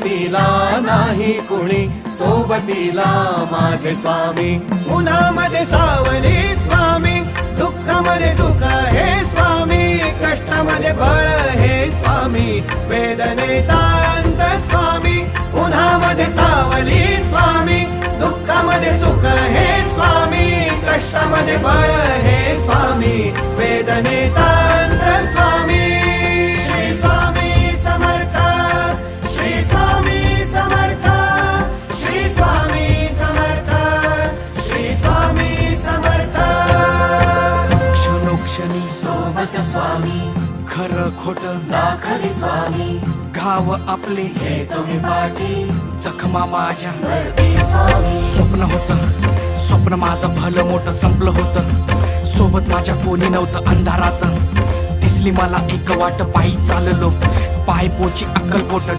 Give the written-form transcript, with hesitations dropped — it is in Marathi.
सोबतीला नाही कुणी, सोबतीला माझे स्वामी. उन्हामध्ये सावली स्वामी, दुःखामध्ये सुख हे स्वामी, कष्टामध्ये बळ हे स्वामी, वेदनेचा अंत स्वामी. उन्हामध्ये सावली स्वामी, दुःखामध्ये सुख हे स्वामी, कष्टामध्ये बळ हे स्वामी, वेदनेचा अंत स्वामी. श्री स्वामी समर्थ, श्री स्वामी समर्थ, श्री स्वामी समर्थ, श्री स्वामी समर्थ. क्षणोक्षणी सोबत स्वामी, खरं खोट दाखवी स्वामी, घाव आपले घेतो मी पाठी, जखमा माझ्या वरती स्वामी. स्वप्न होतं, स्वप्न माझं भलं मोठं संपलं होतं. सोबत माझ्या कोणी नव्हतं अंधारात. दिसली मला एक वाट, पायी चाललो पाय पोची अक्कलकोट,